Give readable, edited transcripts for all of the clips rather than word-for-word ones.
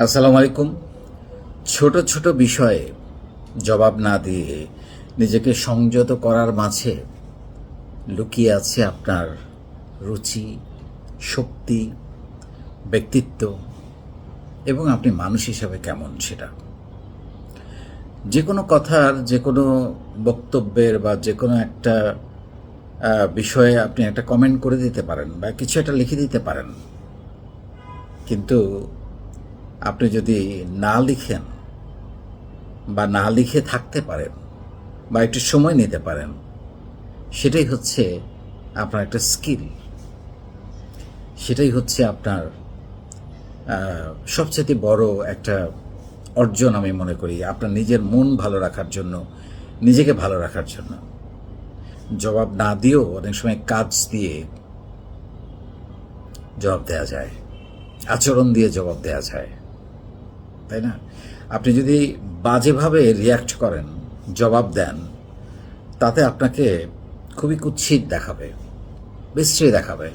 আসসালামু আলাইকুম। ছোট ছোট বিষয়ে জবাব না দিয়ে নিজেকে সংযত করার মাঝে লুকিয়ে আছে আপনার রুচি, শক্তি, ব্যক্তিত্ব এবং আপনি মানুষ হিসাবে কেমন সেটা। যে কোনো কথার, যে কোনো বক্তব্যের বা যে কোনো একটা বিষয়ে আপনি একটা কমেন্ট করে দিতে পারেন বা কিছু একটা লিখে দিতে পারেন, কিন্তু আপনি যদি না লিখেন বা না লিখে থাকতে পারেন বা একটু সময় নিতে পারেন, সেটাই হচ্ছে আপনার একটা স্কিল, সেটাই হচ্ছে আপনার সবচেয়ে বড় একটা অর্জন আমি মনে করি, আপনার নিজের মন ভালো রাখার জন্য, নিজেকে ভালো রাখার জন্য। জবাব না দিয়েও অনেক সময় কাজ দিয়ে জবাব দেওয়া যায়, আচরণ দিয়ে জবাব দেওয়া যায়, তাই না? আপনি যদি বাজেভাবে রিয়্যাক্ট করেন, জবাব দেন, তাতে আপনাকে খুবই কুৎসিত দেখাবে, বিশ্রী দেখাবে।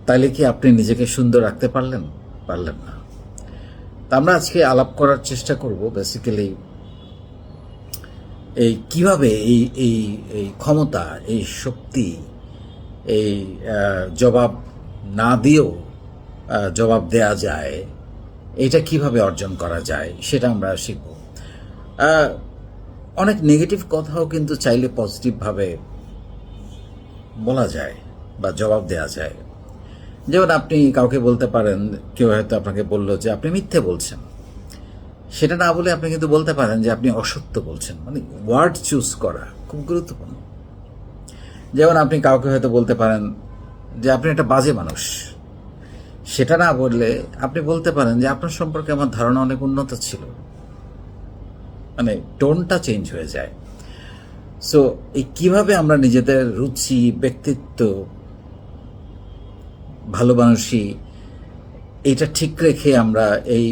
তাইলে কি আপনি নিজেকে সুন্দর রাখতে পারলেন? পারলেন না। তা আমরা আজকে আলাপ করার চেষ্টা করব বেসিক্যালি এই কিভাবে এই এই এই ক্ষমতা, এই শক্তি, এই জবাব না দিয়েও জবাব দেয়া যায়, এটা কিভাবে অর্জন করা যায় সেটা আমরা শিখব। অনেক নেগেটিভ কথাও কিন্তু চাইলে পজিটিভভাবে বলা যায় বা জবাব দেওয়া যায়। যেমন আপনি কাউকে বলতে পারেন, কেউ হয়তো আপনাকে বলল যে আপনি মিথ্যে বলছেন, সেটা না বলে আপনি কিন্তু বলতে পারেন যে আপনি অসত্য বলছেন। মানে ওয়ার্ড চুজ করা খুব গুরুত্বপূর্ণ। যেমন আপনি কাউকে হয়তো বলতে পারেন যে আপনি একটা বাজে মানুষ, সেটা না বললে আপনি বলতে পারেন যে আপনার সম্পর্কে আমার ধারণা অনেক উন্নত ছিল। মানে টোনটা চেঞ্জ হয়ে যায়। সো এই কীভাবে আমরা নিজেদের রুচি, ব্যক্তিত্ব, ভালো মানুষই, এটা ঠিক রেখে আমরা এই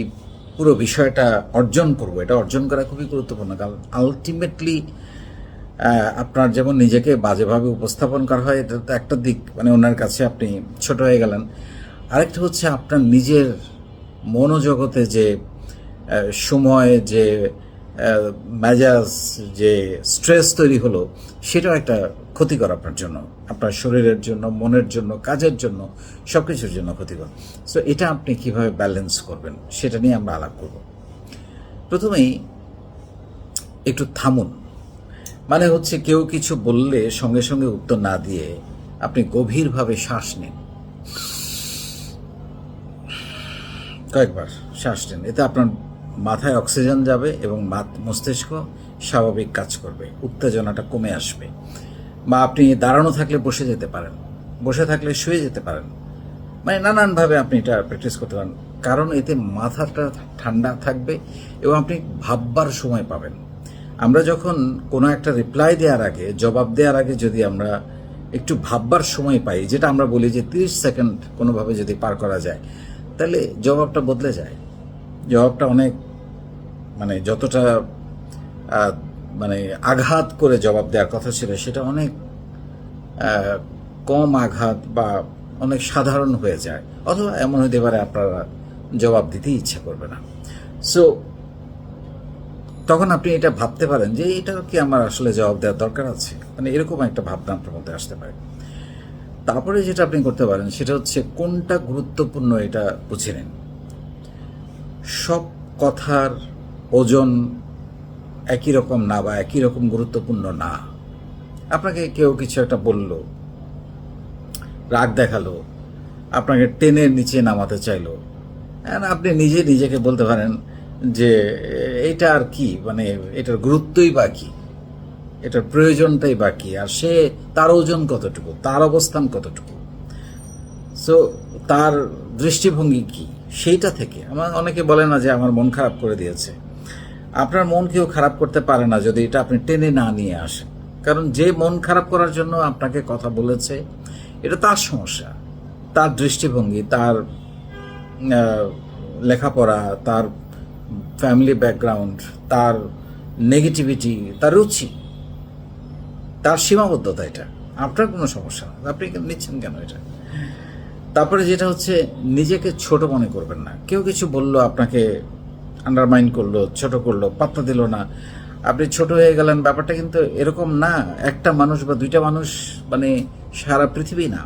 পুরো বিষয়টা অর্জন করব, এটা অর্জন করা খুবই গুরুত্বপূর্ণ। কারণ আলটিমেটলি আপনার যেমন নিজেকে বাজেভাবে উপস্থাপন করা হয়, এটা তো একটা দিক, মানে ওনার কাছে আপনি ছোট হয়ে গেলেন। আরেকটা হচ্ছে আপনার নিজের মনোজগতে যে সময়, যে মেজাজ, যে স্ট্রেস তৈরি হলো, সেটাও একটা ক্ষতিকর আপনার জন্য, আপনার শরীরের জন্য, মনের জন্য, কাজের জন্য, সব কিছুর জন্য ক্ষতিকর। সো এটা আপনি কিভাবে ব্যালেন্স করবেন সেটা নিয়ে আমরা আলাপ করব। প্রথমেই একটু থামুন। মানে হচ্ছে কেউ কিছু বললে সঙ্গে সঙ্গে উত্তর না দিয়ে আপনি গভীরভাবে শ্বাস নিন, কয়েকবার শ্বাস নিন। এতে আপনার মাথায় অক্সিজেন যাবে এবং মস্তিষ্ক স্বাভাবিক কাজ করবে, উত্তেজনাটা কমে আসবে। বা আপনি দাঁড়ানো থাকলে বসে যেতে পারেন, বসে থাকলে শুয়ে যেতে পারেন, মানে নানানভাবে আপনি এটা প্র্যাকটিস করতে পারেন। কারণ এতে মাথাটা ঠান্ডা থাকবে এবং আপনি ভাববার সময় পাবেন। আমরা যখন কোনো একটা রিপ্লাই দেওয়ার আগে, জবাব দেওয়ার আগে যদি আমরা একটু ভাববার সময় পাই, যেটা আমরা বলি যে 30 সেকেন্ড কোনোভাবে যদি পার করা যায়, তাহলে জবাবটা বদলে যায়। জবাবটা অনেক, মানে যতটা মানে আঘাত করে জবাব দেওয়ার কথা ছিল, সেটা অনেক কম আঘাত বা অনেক সাধারণ হয়ে যায়। অথবা এমন হতে পারে আপনারা জবাব দিতেই ইচ্ছা করবে না। সো তখন আপনি এটা ভাবতে পারেন যে এটা কি আমার আসলে জবাব দেওয়ার দরকার আছে, মানে এরকম একটা ভাবনা আপনার মধ্যে আসতে পারে। তারপরে যেটা আপনি করতে পারেন সেটা হচ্ছে কোনটা গুরুত্বপূর্ণ এটা বুঝে নিন। সব কথার ওজন একই রকম না বা একই রকম গুরুত্বপূর্ণ না। আপনাকে কেউ কিছু একটা বলল, রাগ দেখালো, আপনাকে টেনে নিচে নামাতে চাইলো, আপনি নিজে নিজেকে বলতে পারেন যে এটা আর কি, মানে এটার গুরুত্বই বা কি, এটার প্রয়োজনটাই বা কি, আর সে, তার ওজন কতটুকু, তার অবস্থান কতটুকু, সো তার দৃষ্টিভঙ্গি কি, সেইটা থেকে। আমার অনেকে বলে না যে আমার মন খারাপ করে দিয়েছে। আপনার মন কেউ খারাপ করতে পারে না যদি এটা আপনি টেনে না নিয়ে আসেন। কারণ যে মন খারাপ করার জন্য আপনাকে কথা বলেছে, এটা তার সমস্যা, তার দৃষ্টিভঙ্গি, তার লেখাপড়া, তার ফ্যামিলি ব্যাকগ্রাউন্ড, তার নেগেটিভিটি, তার রুচি, তার সীমাবদ্ধতা। এটা আপনার কোনো সমস্যা না, আপনি নিচ্ছেন কেন এটা? তারপরে যেটা হচ্ছে, নিজেকে ছোট মনে করবেন না। কেউ কিছু বললো, আপনাকে আন্ডারমাইন করলো, ছোট করলো, পাত্তা দিল না, আপনি ছোট হয়ে গেলেন। ব্যাপারটা কিন্তু এরকম না। একটা মানুষ বা দুইটা মানুষ মানে সারা পৃথিবী না।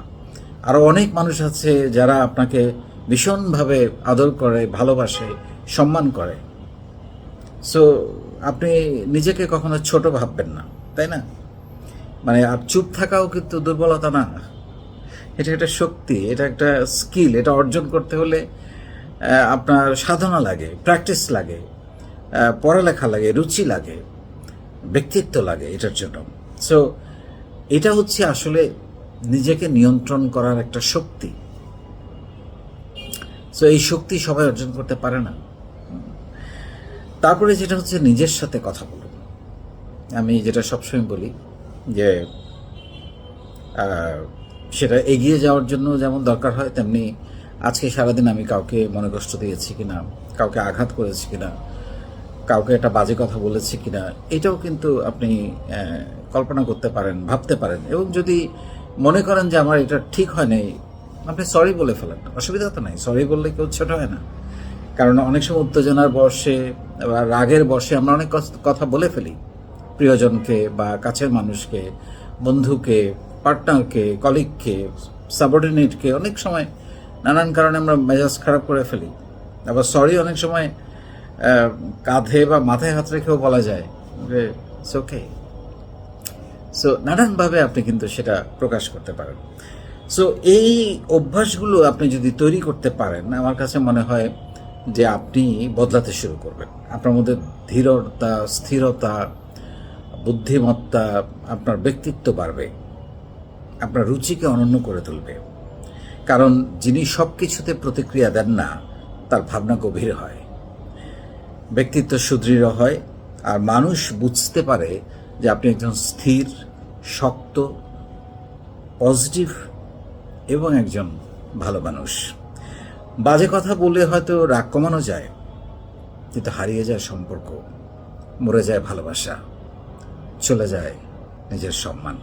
আরও অনেক মানুষ আছে যারা আপনাকে ভীষণভাবে আদর করে, ভালোবাসে, সম্মান করে। সো আপনি নিজেকে কখনো ছোট ভাববেন না, তাই না? মানে আর চুপ থাকাও কিন্তু দুর্বলতা না, এটা একটা শক্তি, এটা একটা স্কিল। এটা অর্জন করতে হলে আপনার সাধনা লাগে, প্র্যাকটিস লাগে, পড়ালেখা লাগে, রুচি লাগে, ব্যক্তিত্ব লাগে এটার জন্য। সো এটা হচ্ছে আসলে নিজেকে নিয়ন্ত্রণ করার একটা শক্তি। সো এই শক্তি সবাই অর্জন করতে পারে না। তারপরে যেটা হচ্ছে, নিজের সাথে কথা বলুন। আমি যেটা সবসময় বলি যে সেটা এগিয়ে যাওয়ার জন্য যেমন দরকার হয়, তেমনি আজকে সারাদিন আমি কাউকে মনে কষ্ট দিয়েছি কিনা, কাউকে আঘাত করেছি কিনা, কাউকে একটা বাজে কথা বলেছি কিনা, এটাও কিন্তু আপনি কল্পনা করতে পারেন, ভাবতে পারেন। এবং যদি মনে করেন যে আমার এটা ঠিক হয় নাই, আপনি সরি বলে ফেলেন, অসুবিধা তো নাই। সরি বললে কেউ ছোট হয় না। কারণ অনেক সময় উত্তেজনার বর্ষে বা রাগের বর্ষে আমরা অনেক কথা বলে ফেলি, প্রিয়জনকে বা কাছের মানুষকে, বন্ধুকে, পার্টনারকে, কলিগকে, সাবঅর্ডিনেটকে। অনেক সময় নানান কারণে আমরা মেজাজ খারাপ করে ফেলি। আবার সরি অনেক সময় কাঁধে বা মাথায় হাত রেখেও বলা যায় যে ইটস ওকে। সো নানানভাবে আপনি কিন্তু সেটা প্রকাশ করতে পারেন। সো এই অভ্যাসগুলো আপনি যদি তৈরি করতে পারেন, আমার কাছে মনে হয় যে আপনি বদলাতে শুরু করবেন। আপনার মধ্যে ধীরতা, স্থিরতা, বুদ্ধিমত্তা, আপনার ব্যক্তিত্ব বাড়বে, আপনার রুচিকে অনন্য করে তুলবে। কারণ যিনি সব কিছুতে প্রতিক্রিয়া দেন না, তার ভাবনা গভীর হয়, ব্যক্তিত্ব সুদৃঢ় হয়, আর মানুষ বুঝতে পারে যে আপনি একজন স্থির, শক্ত, পজিটিভ এবং একজন ভালো মানুষ। বাজে কথা বলে হয়তো রাগ কমানো যায়, কিন্তু হারিয়ে যায় সম্পর্ক, মরে যায় ভালোবাসা, চলে যায় নিজের সম্মান।